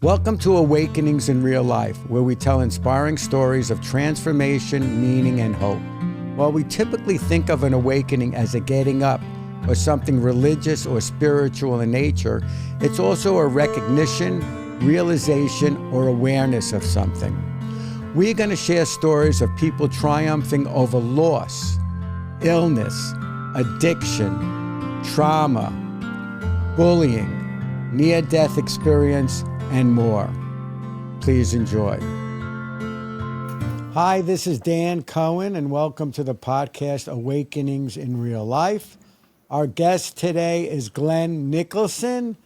Welcome to Awakenings in Real Life, where we tell inspiring stories of transformation, meaning, and hope. While we typically think of an awakening as a getting up or something religious or spiritual in nature, it's also a recognition, realization, or awareness of something. We're going to share stories of people triumphing over loss, illness, addiction, trauma, bullying, near-death experience, and more. Please enjoy. Hi, this is Dan Cohen, and welcome to the podcast Awakenings in Real Life. Our guest today is Glenn Nicholson,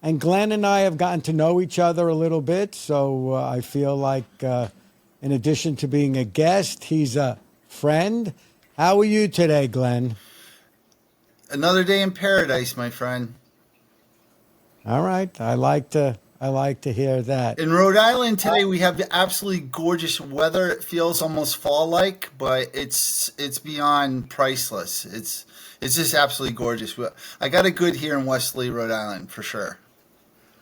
and Glenn and I have gotten to know each other a little bit, so I feel like in addition to being a guest, he's a friend. How are you today, Glenn? Another day in paradise, my friend. All right. I like to hear that. In Rhode Island today, we have absolutely gorgeous weather. It feels almost fall-like, but it's beyond priceless. It's just absolutely gorgeous. I got it good here in Westerly, Rhode Island, for sure.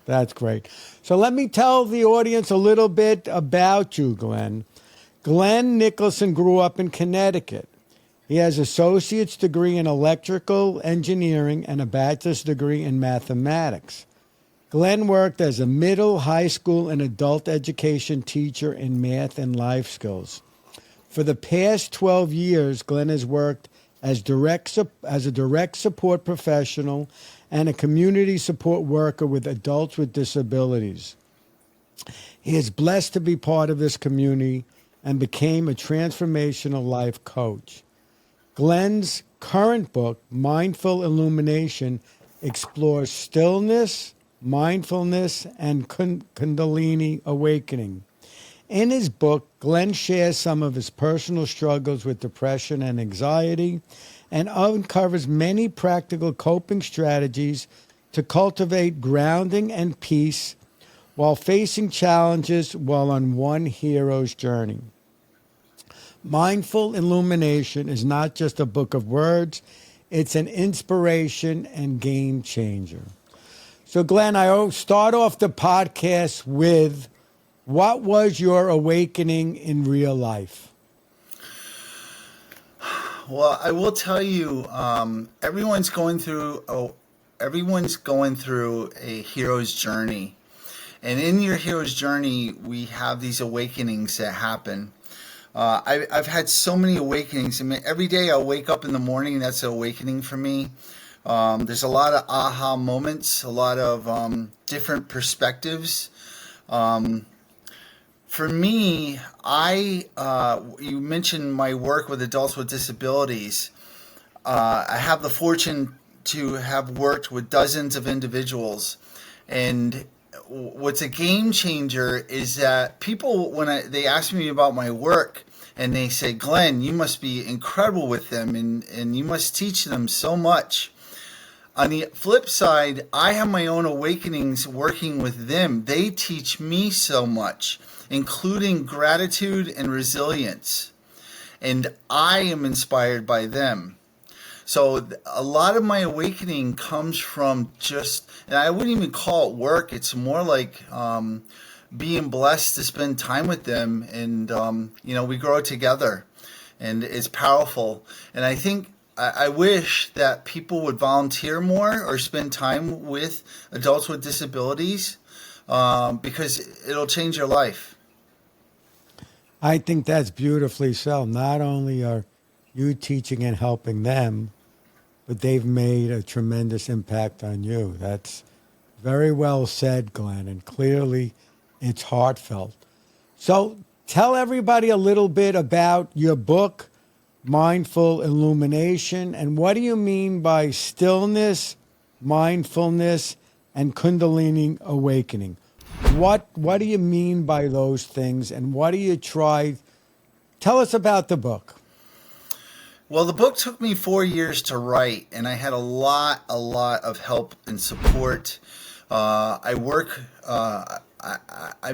That's great. So let me tell the audience a little bit about you, Glenn. Glenn Nicholson grew up in Connecticut. He has an associate's degree in electrical engineering and a bachelor's degree in mathematics. Glenn worked as a middle, high school, and adult education teacher in math and life skills. For the past 12 years, Glenn has worked as a direct support professional and a community support worker with adults with disabilities. He is blessed to be part of this community and became a transformational life coach. Glenn's current book, Mindful Illumination, explores stillness, mindfulness, and kundalini awakening. In his book, Glenn shares some of his personal struggles with depression and anxiety and uncovers many practical coping strategies to cultivate grounding and peace while facing challenges while on one hero's journey. Mindful Illumination is not just a book of words, it's an inspiration and game changer. So, Glenn, I start off the podcast with, what was your awakening in real life? Well, I will tell you, everyone's going through a hero's journey, and in your hero's journey, we have these awakenings that happen. I've had so many awakenings. I mean, every day I wake up in the morning, that's an awakening for me. There's a lot of aha moments, a lot of different perspectives. For me, you mentioned my work with adults with disabilities. I have the fortune to have worked with dozens of individuals. And what's a game changer is that people, when they ask me about my work, and they say, Glenn, you must be incredible with them, and you must teach them so much. On the flip side, I have my own awakenings working with them. They teach me so much, including gratitude and resilience. And I am inspired by them. So a lot of my awakening comes from and I wouldn't even call it work. It's more like being blessed to spend time with them. And, we grow together. And it's powerful. And I think I wish that people would volunteer more or spend time with adults with disabilities because it'll change your life. I think that's beautifully so. Not only are you teaching and helping them, but they've made a tremendous impact on you. That's very well said, Glenn, and clearly it's heartfelt. So tell everybody a little bit about your book, Mindful Illumination, and what do you mean by stillness, mindfulness, and kundalini awakening? What do you mean by those things, and what do you try? Tell us about the book. Well, the book took me 4 years to write, and I had a lot of help and support. I've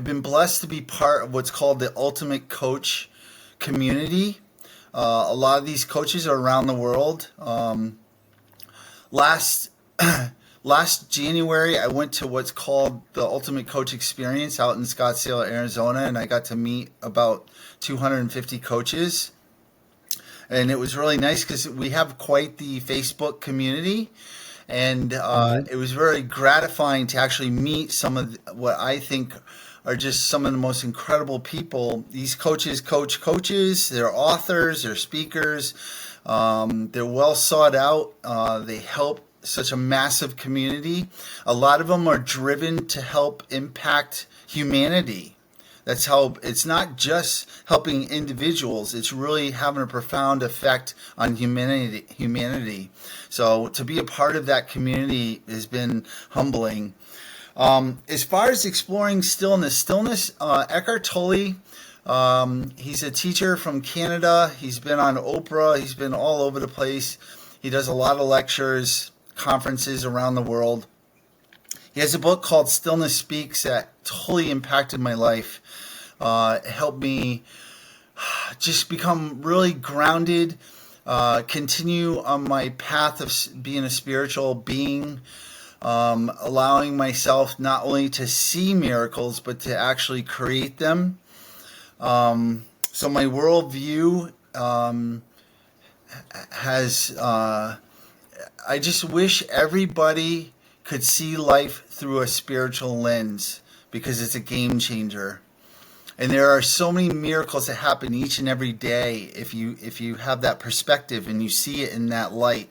been blessed to be part of what's called the Ultimate Coach community. A lot of these coaches are around the world. Last last January, I went to what's called the Ultimate Coach Experience out in Scottsdale, Arizona, and I got to meet about 250 coaches. And it was really nice because we have quite the Facebook community. And Right. it was very gratifying to actually meet some of what I think are just some of the most incredible people. These coaches coach coaches, they're authors, they're speakers, they're well sought out, they help such a massive community. A lot of them are driven to help impact humanity. That's how it's not just helping individuals, it's really having a profound effect on humanity. So to be a part of that community has been humbling. As far as exploring stillness, Eckhart Tolle, he's a teacher from Canada. He's been on Oprah. He's been all over the place. He does a lot of lectures, conferences around the world. He has a book called Stillness Speaks that totally impacted my life. It helped me just become really grounded, continue on my path of being a spiritual being, allowing myself not only to see miracles, but to actually create them. So my worldview has, I just wish everybody could see life through a spiritual lens because it's a game changer. And there are so many miracles that happen each and every day if you have that perspective and you see it in that light.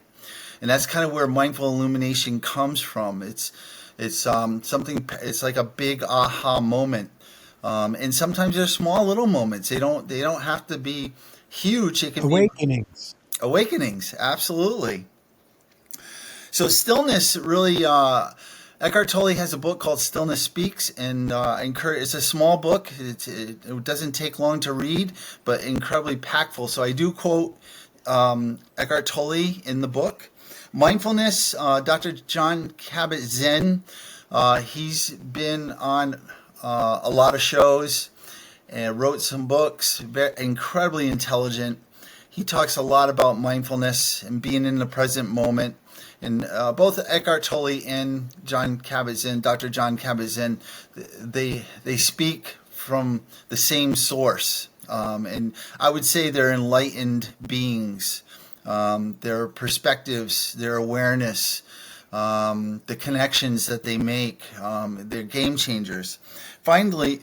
And that's kind of where mindful illumination comes from. It's something. It's like a big aha moment. And sometimes they're small little moments. They don't have to be huge. It can be Awakenings. awakenings. Absolutely. So stillness really. Eckhart Tolle has a book called Stillness Speaks, and it's a small book. It doesn't take long to read, but incredibly impactful. So I do quote Eckhart Tolle in the book. Mindfulness, Dr. John Kabat-Zinn, he's been on a lot of shows and wrote some books, very, incredibly intelligent. He talks a lot about mindfulness and being in the present moment. And both Eckhart Tolle and John Kabat-Zinn, Dr. John Kabat-Zinn, they speak from the same source. And I would say they're enlightened beings. Their perspectives, their awareness, the connections that they make, they're game changers. Finally,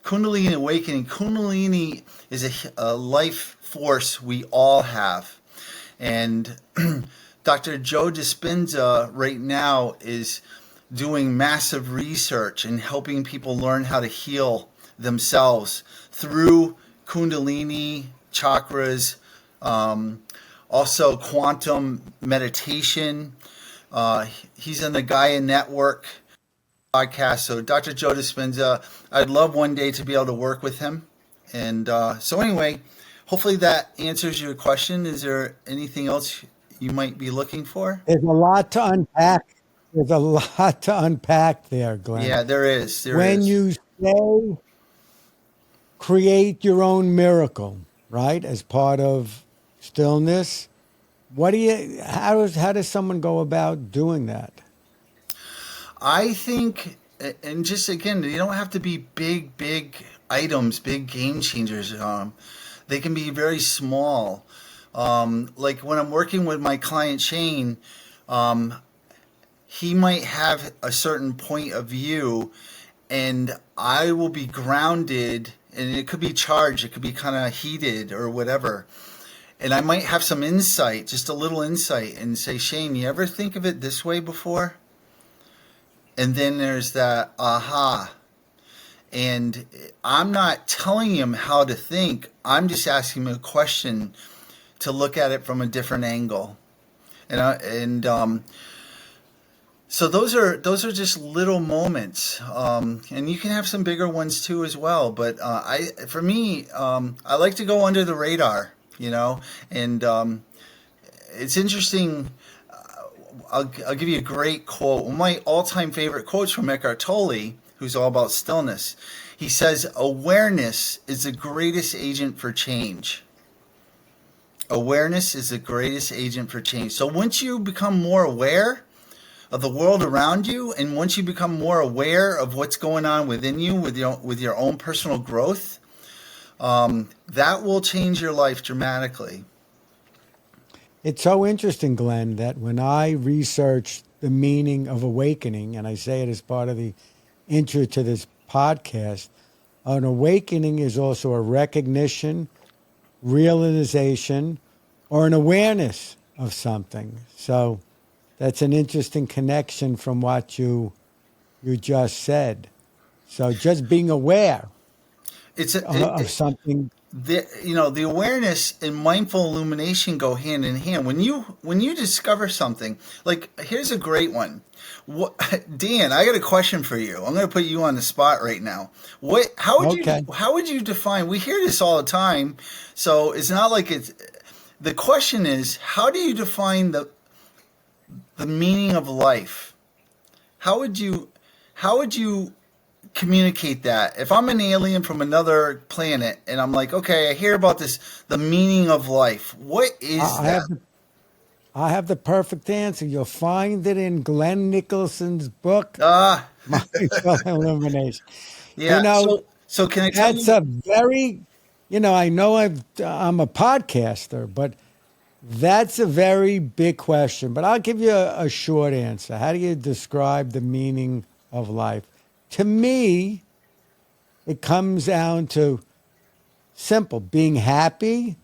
Kundalini awakening. Kundalini is a life force we all have. And Dr. Joe Dispenza right now is doing massive research and helping people learn how to heal themselves through Kundalini, chakras, also quantum meditation. He's on the Gaia Network podcast. So Dr. Joe Dispenza, I'd love one day to be able to work with him. And so anyway, hopefully that answers your question. Is there anything else you might be looking for? There's a lot to unpack. There's a lot to unpack there, Glenn. Yeah, there is. There When is. you say create your own miracle, right, as part of stillness, how does someone go about doing that? I think, and just again, they don't have to be big items, big game changers. They can be very small. Like when I'm working with my client Shane, he might have a certain point of view, and I will be grounded, and it could be charged, it could be kind of heated or whatever. And I might have some insight, just a little insight, and say, Shane, you ever think of it this way before? And then there's that aha. And I'm not telling him how to think. I'm just asking him a question to look at it from a different angle. So those are just little moments, and you can have some bigger ones too as well. But for me, I like to go under the radar, and it's interesting. I'll give you a great quote. One of my all-time favorite quotes from Eckhart Tolle, who's all about stillness. He says, "Awareness is the greatest agent for change." Awareness is the greatest agent for change. So once you become more aware, of the world around you, and once you become more aware of what's going on within you with your own personal growth, that will change your life dramatically. It's so interesting, Glenn, that when I researched the meaning of awakening, and I say it as part of the intro to this podcast, an awakening is also a recognition, realization, or an awareness of something. So that's an interesting connection from what you just said. So just being aware It's a, of something. the awareness and mindful illumination go hand in hand. When you discover something, like here's a great one. Dan, I got a question for you. I'm going to put you on the spot right now. Okay. How would you define? We hear this all the time, so it's not like it's. The question is, how do you define the meaning of life? How would you communicate that? If I'm an alien from another planet and I'm like, okay, I hear about this, the meaning of life. What is I that? have I have the perfect answer. You'll find it in Glenn Nicholson's book, Ah, Mindful Illumination. You yeah. know, So can I tell that's you? a very, I know I'm a podcaster, but that's a very big question. But I'll give you a short answer. How do you describe the meaning of life? To me, it comes down to simple being happy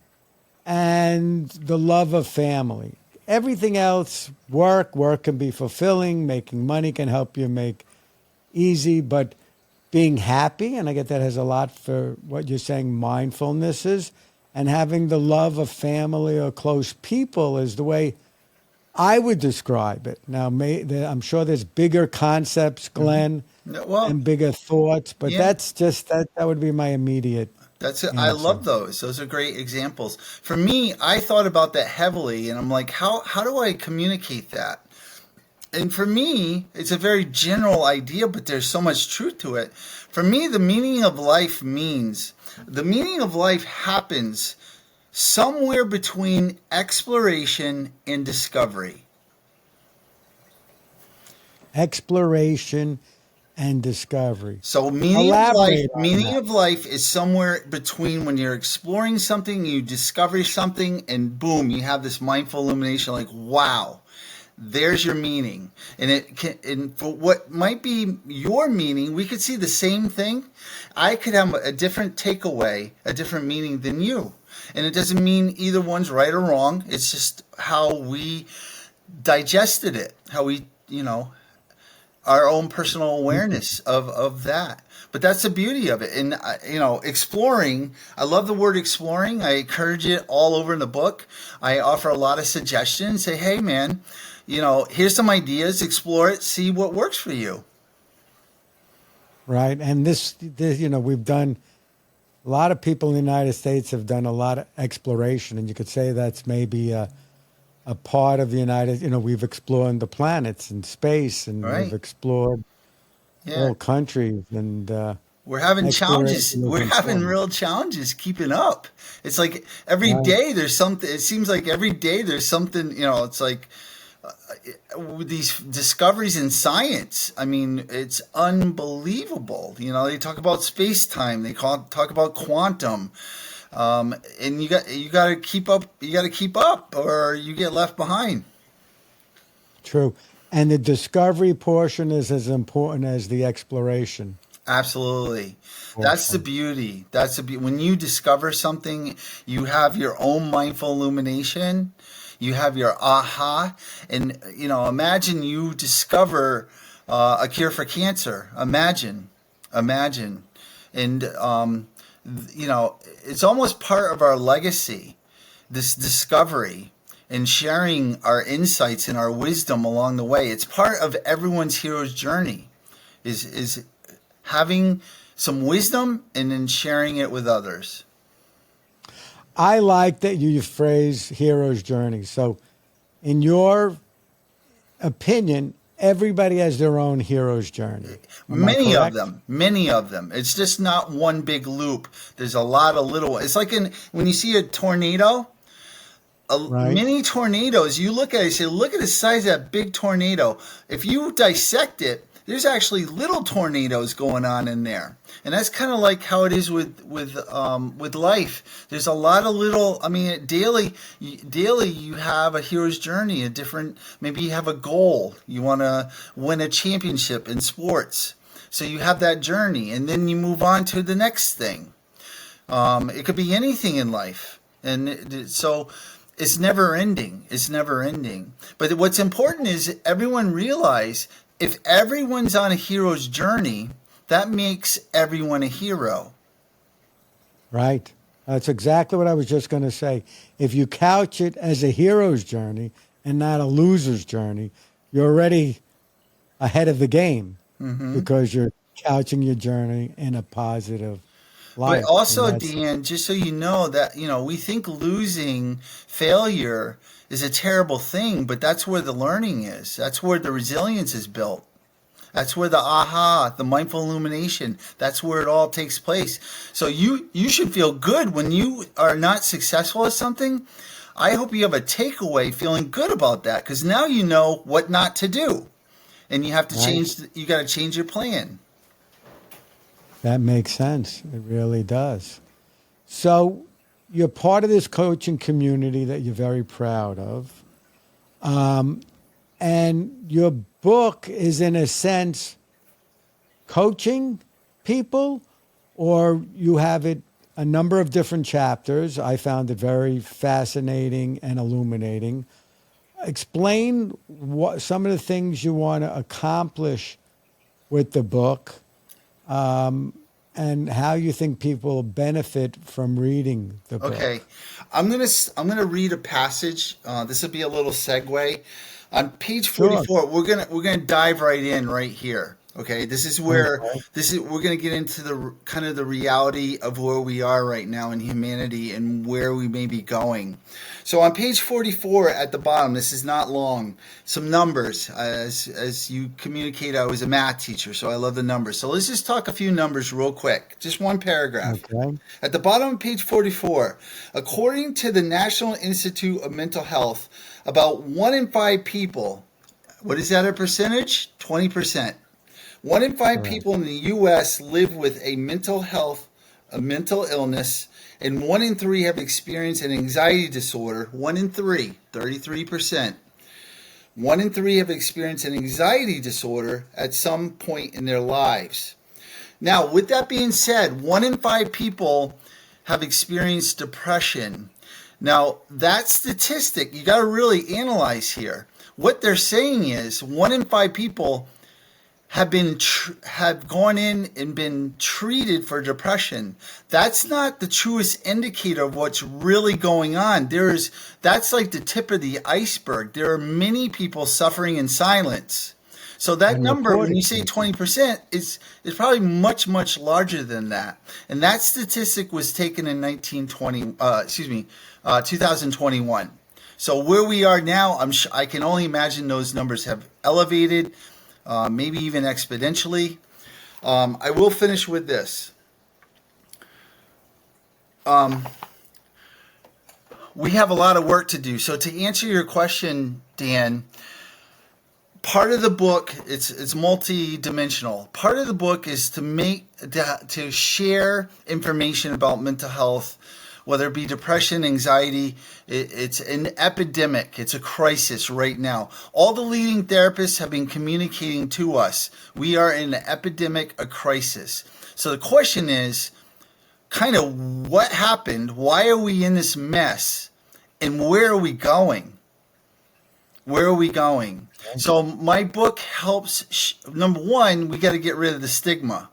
and the love of family. Everything else, work can be fulfilling, making money can help you make easy, but being happy, and I get that has a lot for what you're saying, mindfulness is, and having the love of family or close people is the way I would describe it. Now, I'm sure there's bigger concepts, Glenn, No, well, and bigger thoughts, but yeah. that's just that would be my immediate That's it. I answer. love those. Those are great examples. For me, I thought about that heavily, and I'm like, how do I communicate that? And for me, it's a very general idea, but there's so much truth to it. For me, the meaning of life happens somewhere between exploration and discovery. Exploration and discovery. So Elaborate on meaning that. of life is somewhere between when you're exploring something, you discover something, and boom, you have this mindful illumination. Like, wow, there's your meaning. And for what might be your meaning, we could see the same thing. I could have a different takeaway, a different meaning than you, and it doesn't mean either one's right or wrong. It's just how we digested it, how we, our own personal awareness of that. But that's the beauty of it. And, exploring, I love the word exploring. I encourage it all over in the book. I offer a lot of suggestions. Say, hey, man, here's some ideas. Explore it. See what works for you. Right. And this, we've done, a lot of people in the United States have done a lot of exploration, and you could say that's maybe a part of the we've explored the planets and space, and All we've right. explored Yeah. all countries, and We're having challenges. exploration is We're having important. real challenges keeping up. It's like every Right. day there's something. It seems like every day there's something. It's like with these discoveries in science. I mean, it's unbelievable. They talk about space time. Talk about quantum. And you got to keep up. You got to keep up, or you get left behind. True. And the discovery portion is as important as the exploration Absolutely. That's the portion. beauty. When you discover something, you have your own mindful illumination, you have your aha, and imagine you discover a cure for cancer. Imagine, and it's almost part of our legacy, this discovery and sharing our insights and our wisdom along the way. It's part of everyone's hero's journey. Is having some wisdom and then sharing it with others. I like that you phrase hero's journey. So, in your opinion, everybody has their own hero's journey. Am I Many of correct? them, many of them. It's just not one big loop. There's a lot of little. It's like when you see a tornado. right? mini tornadoes. You look at it, you say, look at the size of that big tornado. If you dissect it, there's actually little tornadoes going on in there, and that's kind of like how it is with life. There's a lot of little. I mean, daily you have a hero's journey. A different. Maybe you have a goal. You want to win a championship in sports, so you have that journey, and then you move on to the next thing. It could be anything in life, and so it's never ending. It's never ending. But what's important is everyone realize if everyone's on a hero's journey, that makes everyone a hero. Right. That's exactly what I was just going to say. If you couch it as a hero's journey and not a loser's journey, you're already ahead of the game because you're couching your journey in a positive But light. And also, that's Dan, just so you know that, we think losing, failure is a terrible thing, but that's where the learning is. That's where the resilience is built. That's where the mindful illumination, that's where it all takes place. So you should feel good when you are not successful at something. I hope you have a takeaway feeling good about that, because now you know what not to do. And you have to right. you got to change your plan. That makes sense. It really does. So you're part of this coaching community that you're very proud of. And your book is, in a sense, coaching people, or you have it a number of different chapters. I found it very fascinating and illuminating. Explain what some of the things you want to accomplish with the book, and how you think people benefit from reading the Okay, book. I'm gonna read a passage. This will be a little segue. On page Sure. 44, we're gonna dive right in right here. Okay, this is where Okay. we're gonna get into the kind of the reality of where we are right now in humanity and where we may be going. So on page 44 at the bottom, this is not long. Some numbers. As you communicate, I was a math teacher, so I love the numbers. So let's just talk a few numbers real quick. Just one paragraph. Okay. At the bottom of page 44, according to the National Institute of Mental Health, about 1 in 5 people, what is that a percentage? 20%. 1 in 5 Correct. people in the U.S. live with a mental illness, and 1 in 3 have experienced an anxiety disorder. 1 in 3, 33%. 1 in 3 have experienced an anxiety disorder at some point in their lives. Now, with that being said, 1 in 5 people have experienced depression. Now, that statistic, you got to really analyze here. What they're saying is 1 in 5 people have gone in and been treated for depression. That's not the truest indicator of what's really going on. That's like the tip of the iceberg. There are many people suffering in silence. So that And number, when reported you say cases. 20%, is probably much, much larger than that. And that statistic was taken in 2021. So where we are now, I can only imagine those numbers have elevated, maybe even exponentially. I will finish with this. We have a lot of work to do. So to answer your question, Dan, part of the book, it's multi-dimensional. Part of the book is to share information about mental health, whether it be depression, anxiety. It's an epidemic. It's a crisis right now. All the leading therapists have been communicating to us. We are in an epidemic, a crisis. So the question is kind of what happened? Why are we in this mess? And where are we going? Where are we going? So my book helps. Number one, we got to get rid of the stigma.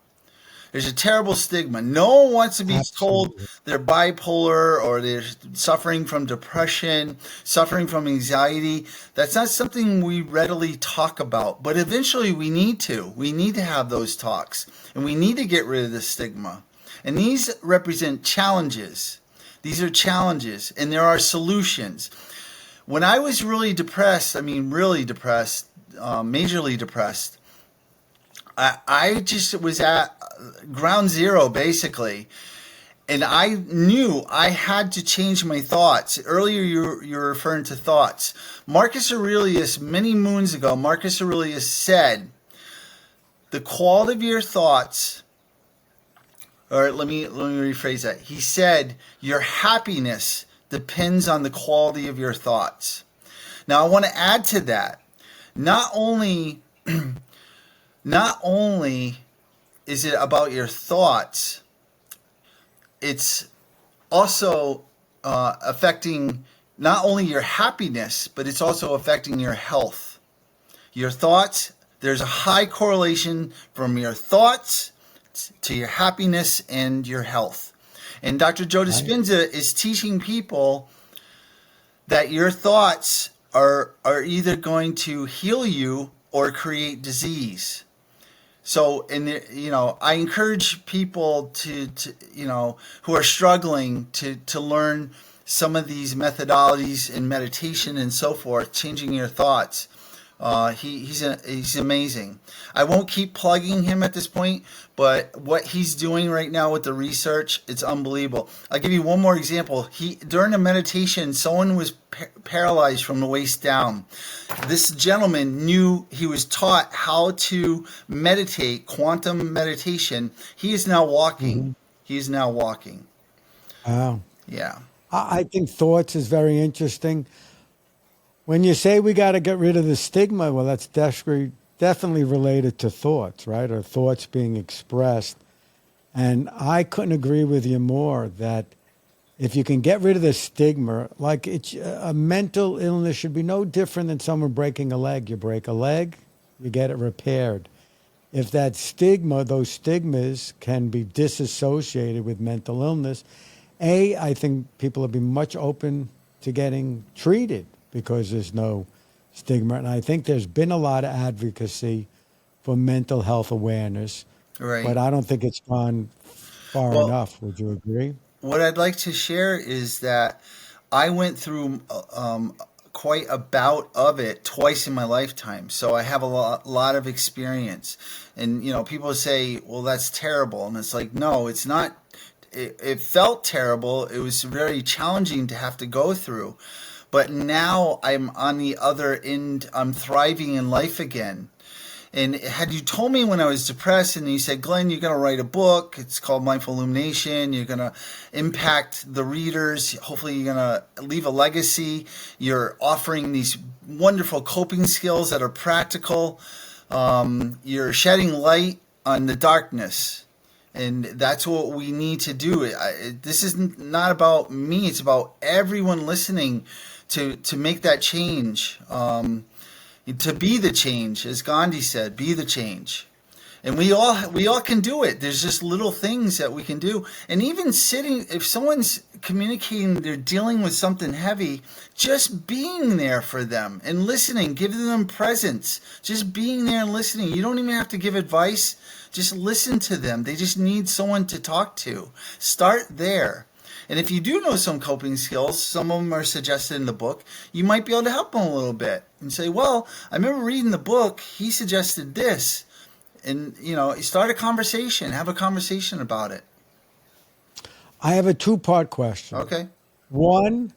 There's a terrible stigma. No one wants to be told Absolutely. they're bipolar or they're suffering from depression, suffering from anxiety. That's not something we readily talk about. But eventually we need to. We need to have those talks. And we need to get rid of the stigma. And these represent challenges. These are challenges. And there are solutions. When I was really depressed, really depressed, majorly depressed, I just was at ground zero, basically. And I knew I had to change my thoughts. Earlier, you're referring to thoughts. Marcus Aurelius, many moons ago, Marcus Aurelius said, the quality of your thoughts, or let me rephrase that. He said, your happiness depends on the quality of your thoughts. Now, I want to add to that. Not only is it about your thoughts, it's also affecting not only your happiness, but it's also affecting your health. Your thoughts, there's a high correlation from your thoughts to your happiness and your health. And Dr. Joe Dispenza is teaching people that your thoughts are either going to heal you or create disease. So, I encourage people to who are struggling to learn some of these methodologies in meditation and so forth, changing your thoughts. He's amazing. I won't keep plugging him at this point, but what he's doing right now with the research, it's unbelievable. I'll give you one more example. During a meditation, someone was paralyzed from the waist down. This gentleman he was taught how to meditate, quantum meditation. He is now walking. Mm-hmm. He is now walking. Wow. Yeah. I think thoughts is very interesting. When you say we got to get rid of the stigma, well, that's definitely related to thoughts, right? Or thoughts being expressed. And I couldn't agree with you more that if you can get rid of the stigma, like a mental illness should be no different than someone breaking a leg. You break a leg, you get it repaired. If that stigma, those stigmas can be disassociated with mental illness, I think people will be much open to getting treated because there's no stigma. And I think there's been a lot of advocacy for mental health awareness, Right. but I don't think it's gone far enough. Would you agree? What I'd like to share is that I went through quite a bout of it twice in my lifetime. So I have a lot of experience. And, people say, well, that's terrible. And it's like, no, it's not. It felt terrible. It was very challenging to have to go through. But now I'm on the other end. I'm thriving in life again. And had you told me when I was depressed and you said, Glenn, you're going to write a book. It's called Mindful Illumination. You're going to impact the readers. Hopefully you're going to leave a legacy. You're offering these wonderful coping skills that are practical. You're shedding light on the darkness. And that's what we need to do. This is not about me. It's about everyone listening to make that change. To be the change, as Gandhi said, be the change. And we all can do it. There's just little things that we can do. And even sitting, if someone's communicating, they're dealing with something heavy, just being there for them and listening, giving them presence, just being there and listening. You don't even have to give advice. Just listen to them. They just need someone to talk to. Start there. And if you do know some coping skills, some of them are suggested in the book, you might be able to help them a little bit and say, well, I remember reading the book, he suggested this. And, start a conversation, have a conversation about it. I have a two-part question. Okay. One,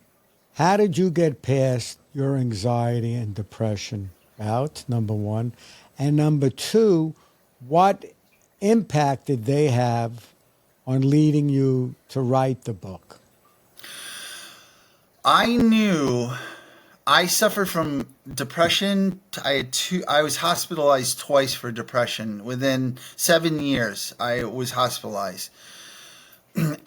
how did you get past your anxiety and depression bout, number one? And number two, what impact did they have on leading you to write the book? I knew I suffered from depression. I was hospitalized twice for depression. Within 7 years, I was hospitalized.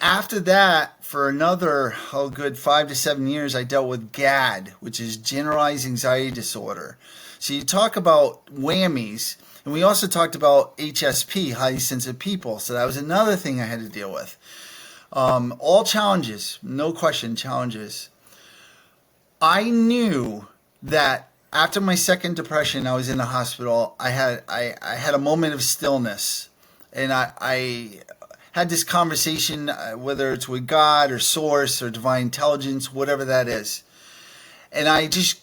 After that, for another, good 5 to 7 years, I dealt with GAD, which is generalized anxiety disorder. So you talk about whammies. And we also talked about HSP, highly sensitive people. So that was another thing I had to deal with. All challenges, no question, challenges. I knew that after my second depression, I was in the hospital. I had a moment of stillness, and I had this conversation, whether it's with God or Source or divine intelligence, whatever that is. And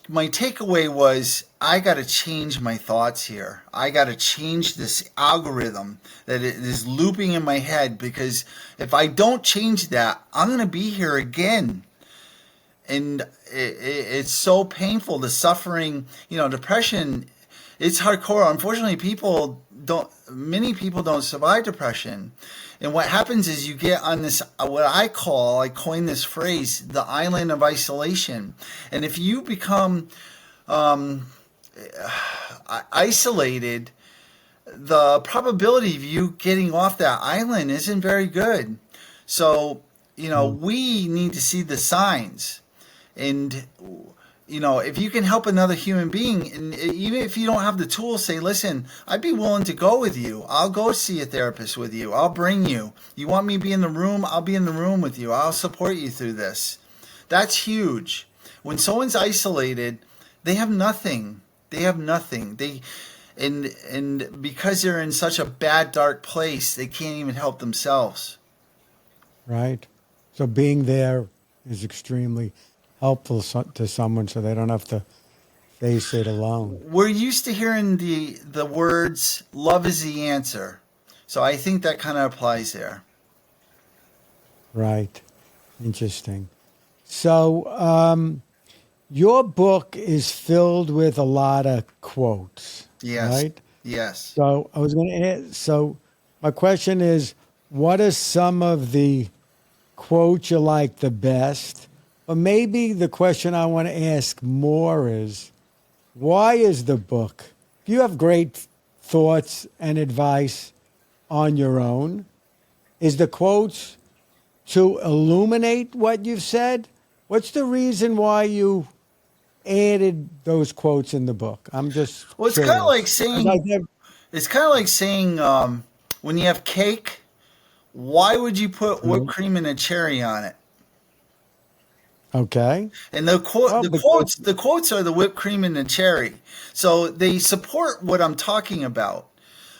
my takeaway was, I got to change my thoughts here. I got to change this algorithm that is looping in my head, because if I don't change that, I'm going to be here again. And it's so painful, the suffering, depression. It's hardcore. Unfortunately, many people don't survive depression. And what happens is you get on this, what I coined this phrase, the island of isolation. And if you become isolated, the probability of you getting off that island isn't very good. So, we need to see the signs. And, if you can help another human being, and even if you don't have the tools, say, listen, I'd be willing to go with you. I'll go see a therapist with you. I'll bring you. You want me to be in the room? I'll be in the room with you. I'll support you through this. That's huge. When someone's isolated, they have nothing. They have nothing. And because they're in such a bad, dark place, they can't even help themselves. Right. So being there is extremely helpful to someone, so they don't have to face it alone. We're used to hearing the words, love is the answer. So I think that kind of applies there. Right. Interesting. So your book is filled with a lot of quotes. Yes. Right? Yes. So I was going to ask, so my question is, what are some of the quotes you like the best? Or maybe the question I want to ask more is, why is the book? If you have great thoughts and advice on your own, is the quotes to illuminate what you've said? What's the reason why you added those quotes in the book? I'm just Well, it's kind of like saying, when you have cake, why would you put whipped cream and a cherry on it? Okay. And the quotes are the whipped cream and the cherry. So they support what I'm talking about.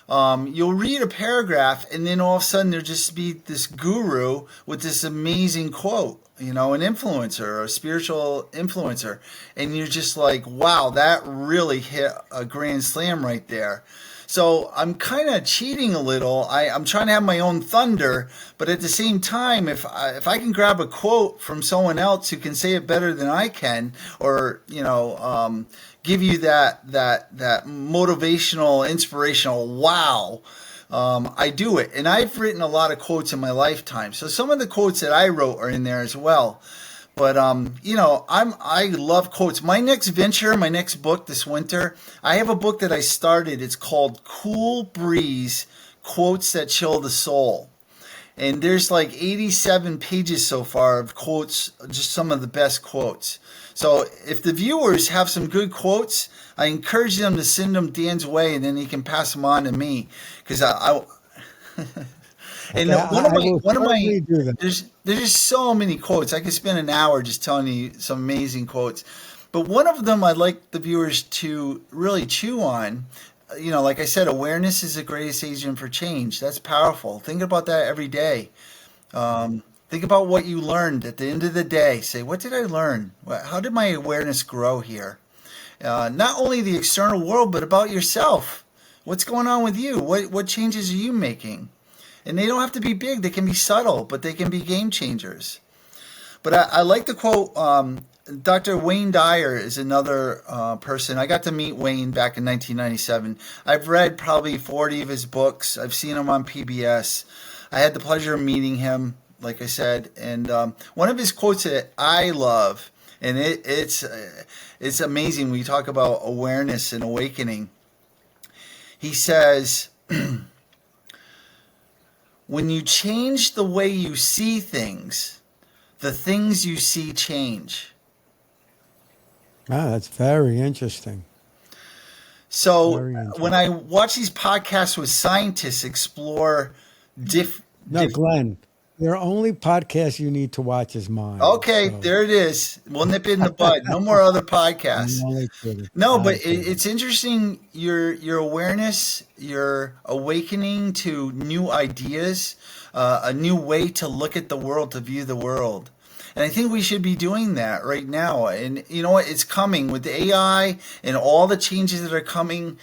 You'll read a paragraph, and then all of a sudden there'll just be this guru with this amazing quote, an influencer or a spiritual influencer. And you're just like, wow, that really hit a grand slam right there. So I'm kind of cheating a little. I'm trying to have my own thunder, but at the same time, if I can grab a quote from someone else who can say it better than I can, or give you that motivational, inspirational wow, I do it. And I've written a lot of quotes in my lifetime, so some of the quotes that I wrote are in there as well. But I love quotes. My next venture, my next book this winter, I have a book that I started. It's called Cool Breeze: Quotes That Chill the Soul. And there's like 87 pages so far of quotes, just some of the best quotes. So if the viewers have some good quotes, I encourage them to send them Dan's way, and then he can pass them on to me, because and one of my there's just so many quotes. I could spend an hour just telling you some amazing quotes, but one of them I'd like the viewers to really chew on. Like I said, awareness is the greatest agent for change. That's powerful. Think about that every day. Think about what you learned at the end of the day. Say, what did I learn? How did my awareness grow here? Not only the external world, but about yourself. What's going on with you? What changes are you making? And they don't have to be big. They can be subtle, but they can be game changers. But I like the quote. Dr. Wayne Dyer is another person. I got to meet Wayne back in 1997. I've read probably 40 of his books. I've seen him on PBS. I had the pleasure of meeting him, like I said. And one of his quotes that I love, and it's amazing when you talk about awareness and awakening. He says, when you change the way you see things, the things you see change. That's very interesting. So when I watch these podcasts with scientists explore Glenn, your only podcast you need to watch is mine. Okay, so. There it is. We'll nip it in the bud. No more other podcasts. No, but it's interesting, your awareness, your awakening to new ideas, a new way to look at the world, to view the world. And I think we should be doing that right now. And you know what? It's coming with the AI and all the changes that are coming.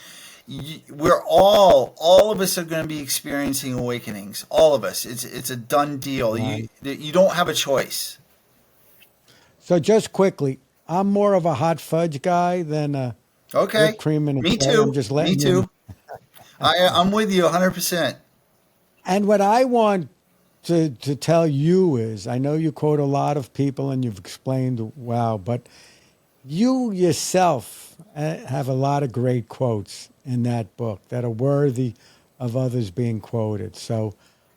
We're all of us are going to be experiencing awakenings. All of us. It's a done deal. Right. You don't have a choice. So just quickly, I'm more of a hot fudge guy than a Okay. whipped cream and a Me cherry. I'm too. just Me letting you know. too. I'm with you 100%. And what I want to tell you is, I know you quote a lot of people and you've explained wow, but you yourself have a lot of great quotes in that book that are worthy of others being quoted. So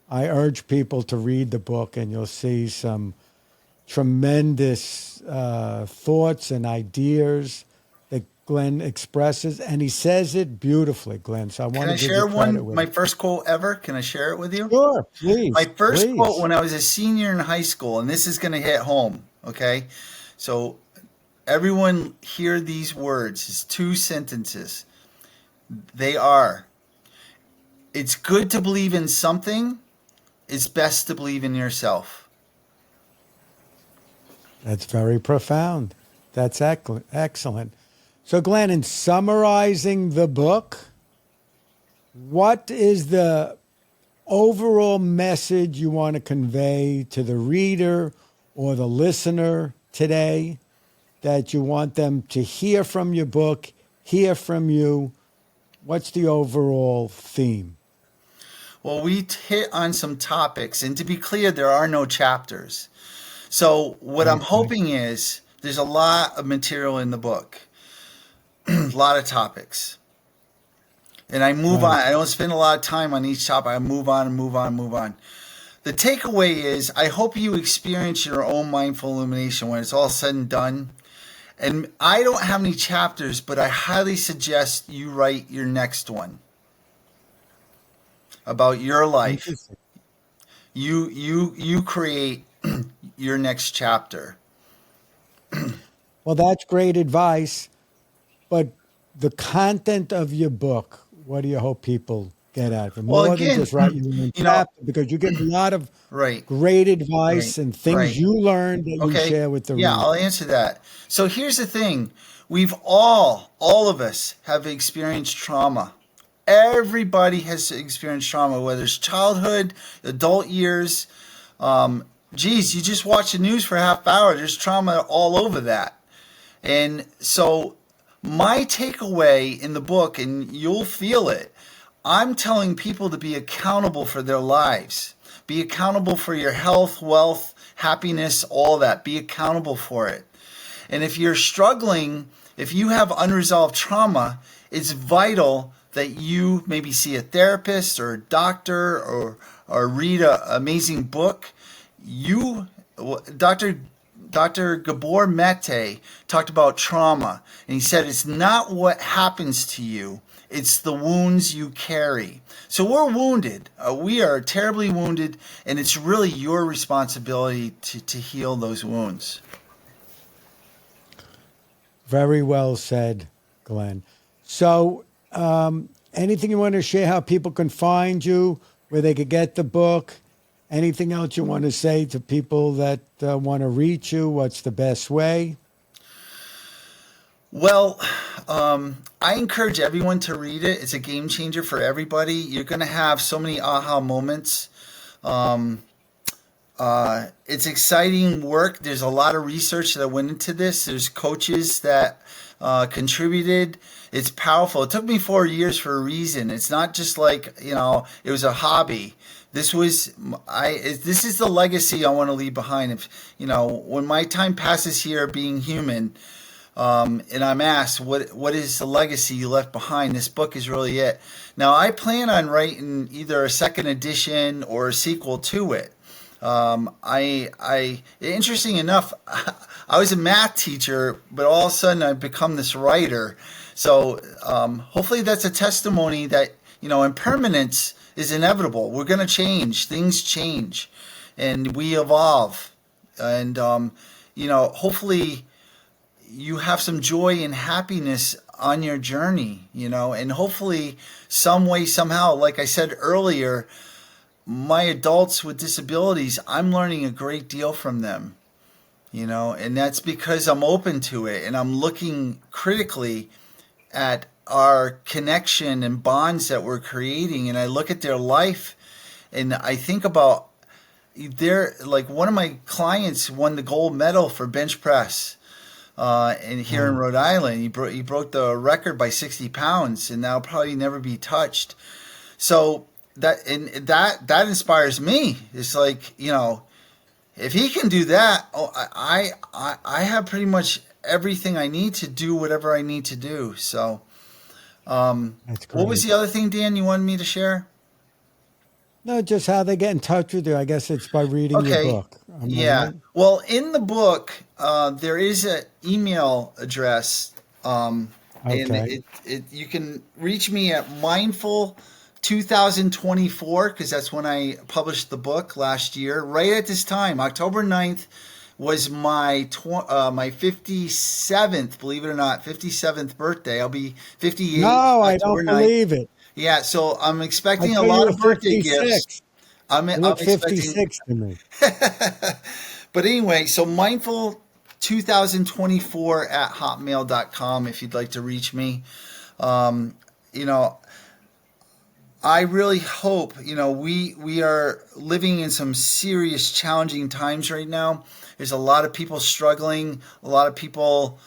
I urge people to read the book, and you'll see some tremendous thoughts and ideas that Glenn expresses, and he says it beautifully, Glenn. So I Can want I to give you share credit one, with my it. first quote ever? Can I share it with you? Sure, My please, first quote please. when I was a senior in high school, and this is going to hit home, okay? So everyone hear these words. It's two sentences. They are, it's good to believe in something. It's best to believe in yourself. That's very profound. That's excellent. So, Glenn, in summarizing the book, what is the overall message you want to convey to the reader or the listener today that you want them to hear from your book, hear from you? What's the overall theme? Well, we hit on some topics, and to be clear, there are no chapters. So what I'm Okay. hoping is there's a lot of material in the book, a lot of topics. And I move on. Right. I don't spend a lot of time on each topic. I move on and move on and move on. The takeaway is I hope you experience your own mindful illumination when it's all said and done. And I don't have any chapters, but I highly suggest you write your next one about your life. Interesting. You create your next chapter. Well, that's great advice. But the content of your book, what do you hope people get out of it? Well, More than again, just writing your own you know, chapter, because you give a lot of right, great right, advice and things right. you learned that you Okay. share with the Yeah, reader. I'll answer that. So here's the thing. We've all of us have experienced trauma. Everybody has experienced trauma, whether it's childhood, adult years. Geez, you just watch the news for a half hour. There's trauma all over that. And so my takeaway in the book, and you'll feel it, I'm telling people to be accountable for their lives. Be accountable for your health, wealth, happiness, all that. Be accountable for it. And if you're struggling, if you have unresolved trauma, it's vital that you maybe see a therapist or a doctor or read an amazing book. You, Dr. Gabor Mate talked about trauma, and he said it's not what happens to you, it's the wounds you carry. So we're wounded. We are terribly wounded, and it's really your responsibility to heal those wounds. Very well said, Glenn. So, anything you want to share, how people can find you, where they could get the book? Anything else you want to say to people that want to reach you? What's the best way? Well, I encourage everyone to read it. It's a game changer for everybody. You're going to have so many aha moments. It's exciting work. There's a lot of research that went into this. There's coaches that contributed. It's powerful. It took me 4 years for a reason. It's not just like, it was a hobby. This is the legacy I want to leave behind. If, when my time passes here being human, and I'm asked, what is the legacy you left behind? This book is really it. Now, I plan on writing either a second edition or a sequel to it. Interesting enough, I was a math teacher, but all of a sudden I've become this writer. So hopefully that's a testimony that, impermanence is inevitable. We're going to change. Things change, and we evolve. And, hopefully you have some joy and happiness on your journey, and hopefully some way, somehow, like I said earlier, my adults with disabilities, I'm learning a great deal from them. and that's because I'm open to it and I'm looking critically at our connection and bonds that we're creating. And I look at their life and I think about like one of my clients won the gold medal for bench press. And here in Rhode Island, he broke the record by 60 pounds, and that'll probably never be touched. So that inspires me. It's like, if he can do that, I have pretty much everything I need to do whatever I need to do. So, That's great. what was the other thing, Dan, you wanted me to share? No, just how they get in touch with you. I guess it's by reading your book. Am I Yeah. right? Well, in the book, there is an email address, and Okay. you can reach me at mindful 2024, because that's when I published the book last year. Right at this time, October 9th was my 57th, believe it or not, 57th birthday. I'll be 58 No, I October don't 9th. believe it. Yeah, so I'm I expecting a thought you lot were of birthday gifts. 56. You I'm look expecting 56 to me. But anyway, so mindful 2024 at hotmail.com if you'd like to reach me. You know, I really hope, we are living in some serious challenging times right now. There's a lot of people struggling, a lot of people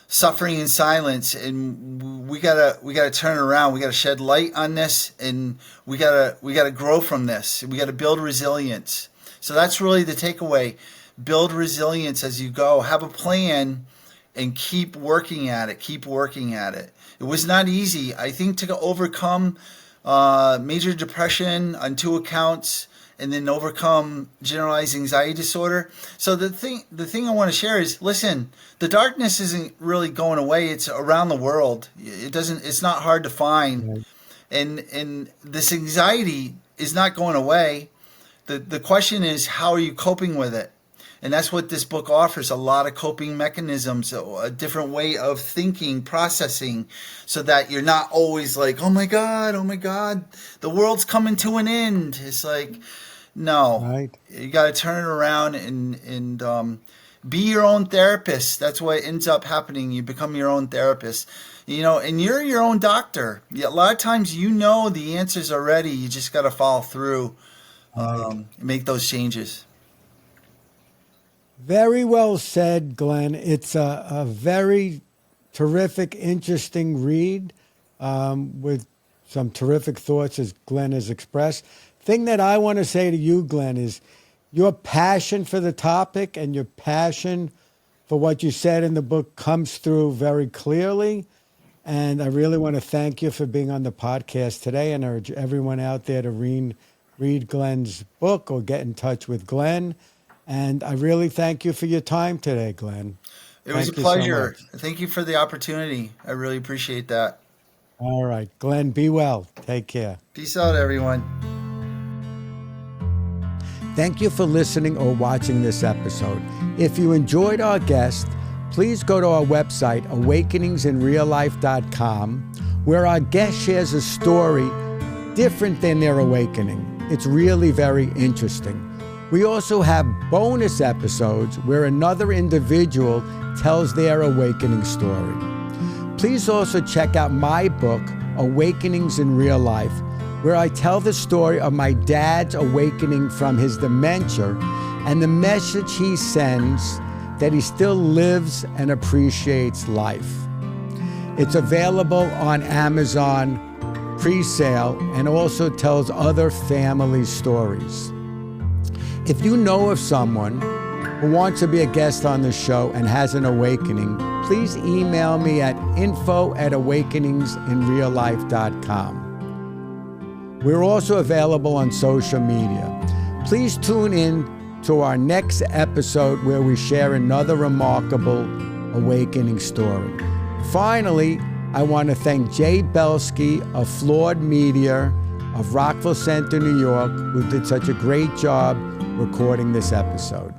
suffering in silence, and we gotta turn it around. We gotta shed light on this, and we gotta grow from this. We gotta build resilience. So that's really the takeaway. Build resilience as you go. Have a plan and keep working at it. Keep working at it. It was not easy. I think to overcome major depression on 2 accounts, and then overcome generalized anxiety disorder. So the thing I want to share is, listen, the darkness isn't really going away. It's around the world. It's not hard to find. Right. And this anxiety is not going away. The question is, how are you coping with it? And that's what this book offers, a lot of coping mechanisms, a different way of thinking, processing, so that you're not always like, oh my God, the world's coming to an end. It's like, no, Right. you got to turn it around and be your own therapist. That's what ends up happening. You become your own therapist, and you're your own doctor. A lot of times, the answers already. You just got to follow through, make those changes. Very well said, Glenn. It's a very terrific, interesting read with some terrific thoughts, as Glenn has expressed. Thing that I want to say to you, Glenn, is your passion for the topic and your passion for what you said in the book comes through very clearly. And I really want to thank you for being on the podcast today, and urge everyone out there to read Glenn's book or get in touch with Glenn. And I really thank you for your time today, Glenn. It was a Thank you so pleasure. much. Thank you for the opportunity. I really appreciate that. All right, Glenn, be well. Take care. Peace out, everyone. Thank you for listening or watching this episode. If you enjoyed our guest, please go to our website, awakeningsinreallife.com, where our guest shares a story different than their awakening. It's really very interesting. We also have bonus episodes where another individual tells their awakening story. Please also check out my book, Awakenings in Real Life, where I tell the story of my dad's awakening from his dementia and the message he sends that he still lives and appreciates life. It's available on Amazon pre-sale and also tells other family stories. If you know of someone who wants to be a guest on the show and has an awakening, please email me at info@awakeningsinreallife.com. We're also available on social media. Please tune in to our next episode where we share another remarkable awakening story. Finally, I want to thank Jay Belsky of Flawed Media of Rockville Center, New York, who did such a great job recording this episode.